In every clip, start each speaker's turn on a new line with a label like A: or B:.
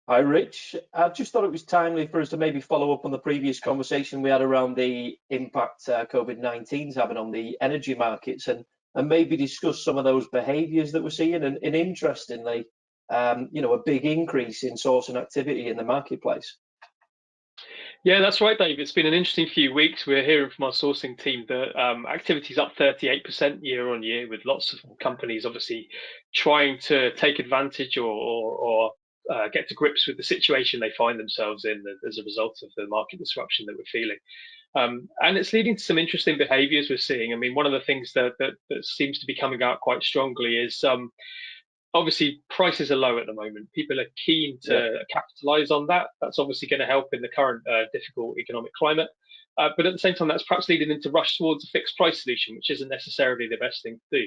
A: Hi, Rich. I just thought it was timely for us to maybe follow up on the previous conversation we had around the impact COVID-19 is having on the energy markets, and maybe discuss some of those behaviours that we're seeing. And interestingly, a big increase in sourcing activity in the marketplace.
B: Yeah, that's right, Dave. It's been an interesting few weeks. We're hearing from our sourcing team that activity is up 38% year on year, with lots of companies obviously trying to take advantage or get to grips with the situation they find themselves in as a result of the market disruption that we're feeling. And it's leading to some interesting behaviours we're seeing. I mean, one of the things that seems to be coming out quite strongly is obviously prices are low at the moment. People are keen to capitalize on that. That's obviously going to help in the current difficult economic climate. But at the same time, that's perhaps leading them to rush towards a fixed price solution, which isn't necessarily the best thing to do.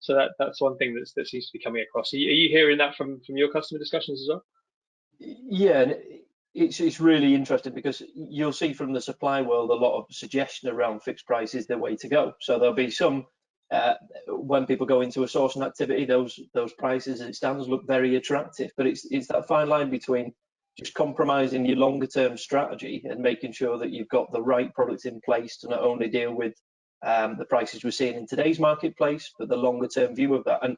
B: So that's one thing that seems to be coming across. Are you hearing that from your customer discussions as well?
A: Yeah, and it's really interesting because you'll see from the supply world a lot of suggestion around fixed price is the way to go. So there'll be some when people go into a sourcing activity, those prices as it stands look very attractive, but it's that fine line between just compromising your longer term strategy and making sure that you've got the right products in place to not only deal with the prices we're seeing in today's marketplace, but the longer term view of that. And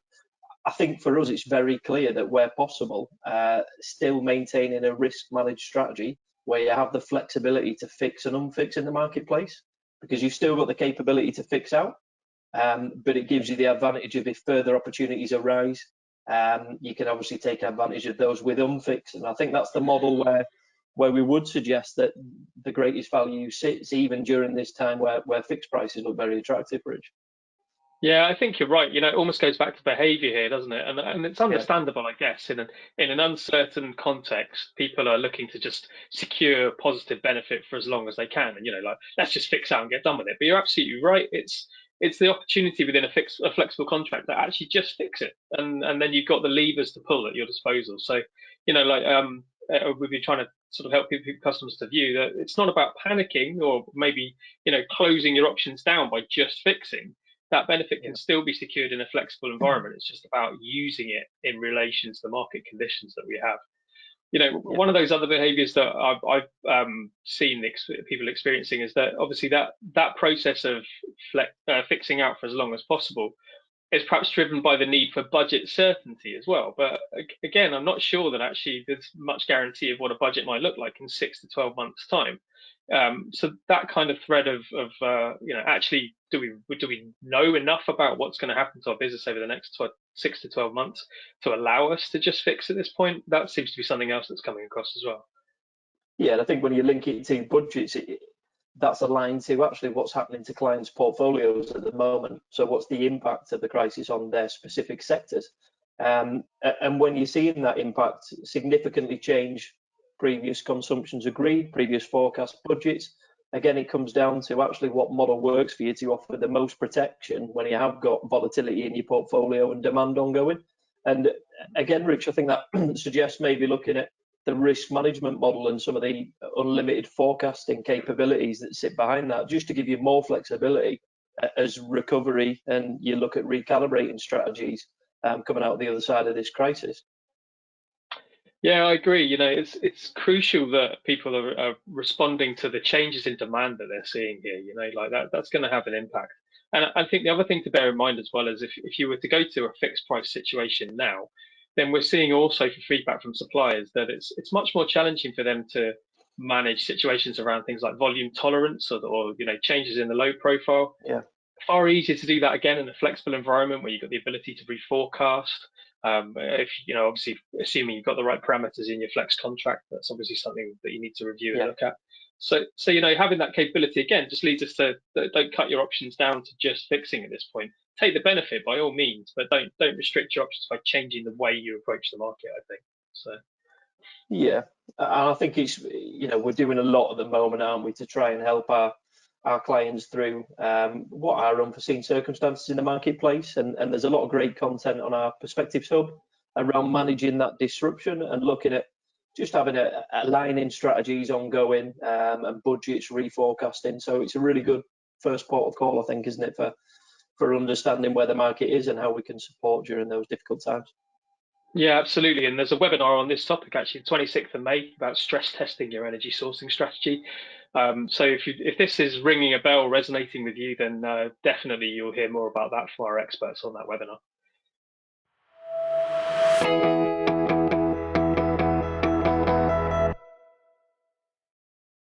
A: I think for us, it's very clear that where possible, still maintaining a risk managed strategy where you have the flexibility to fix and unfix in the marketplace, because you've still got the capability to fix out, but it gives you the advantage of if further opportunities arise, you can obviously take advantage of those with unfix. And I think that's the model where we would suggest that the greatest value sits even during this time where fixed prices look very attractive, Rich.
B: Yeah, I think you're right. It almost goes back to behaviour here, doesn't it? And it's understandable, I guess, in an uncertain context, people are looking to just secure positive benefit for as long as they can, and like, let's just fix out and get done with it. But you're absolutely right. It's the opportunity within a flexible contract that actually just fix it, and then you've got the levers to pull at your disposal. So we've been trying to sort of help customers to view that it's not about panicking or maybe closing your options down by just fixing. That benefit can still be secured in a flexible environment. It's just about using it in relation to the market conditions that we have. One of those other behaviours that I've seen people experiencing is that obviously that process of fixing out for as long as possible is perhaps driven by the need for budget certainty as well. But again, I'm not sure that actually there's much guarantee of what a budget might look like in 6 to 12 months' time. So that kind of thread of actually, do we know enough about what's going to happen to our business over the next 6 to 12 months to allow us to just fix at this point? That seems to be something else that's coming across as well.
A: Yeah, and I think when you link it to budgets, that's aligned to actually what's happening to clients' portfolios at the moment. So what's the impact of the crisis on their specific sectors? And when you're seeing that impact significantly change previous consumptions agreed, previous forecast budgets, again, it comes down to actually what model works for you to offer the most protection when you have got volatility in your portfolio and demand ongoing. And again, Rich, I think that suggests maybe looking at the risk management model and some of the unlimited forecasting capabilities that sit behind that, just to give you more flexibility as recovery and you look at recalibrating strategies coming out the other side of this crisis.
B: Yeah, I agree. It's crucial that people are responding to the changes in demand that they're seeing here. Like that's going to have an impact. And I think the other thing to bear in mind as well is if you were to go to a fixed price situation now, then we're seeing also for feedback from suppliers that it's much more challenging for them to manage situations around things like volume tolerance or changes in the load profile.
A: Yeah.
B: Far easier to do that again in a flexible environment where you've got the ability to reforecast. If obviously assuming you've got the right parameters in your flex contract, that's obviously something that you need to review and look at. So having that capability again just leads us to don't cut your options down to just fixing at this point. Take the benefit by all means, but don't restrict your options by changing the way you approach the market, I think. So
A: yeah, I think it's we're doing a lot at the moment, aren't we, to try and help our clients through what are unforeseen circumstances in the marketplace, and there's a lot of great content on our Perspectives Hub around managing that disruption and looking at just having aligning strategies ongoing and budgets reforecasting. So it's a really good first port of call, I think, isn't it, for understanding where the market is and how we can support during those difficult times.
B: Yeah, absolutely. And there's a webinar on this topic actually, 26th of May, about stress testing your energy sourcing strategy. So if this is ringing a bell, resonating with you, then definitely you'll hear more about that from our experts on that webinar.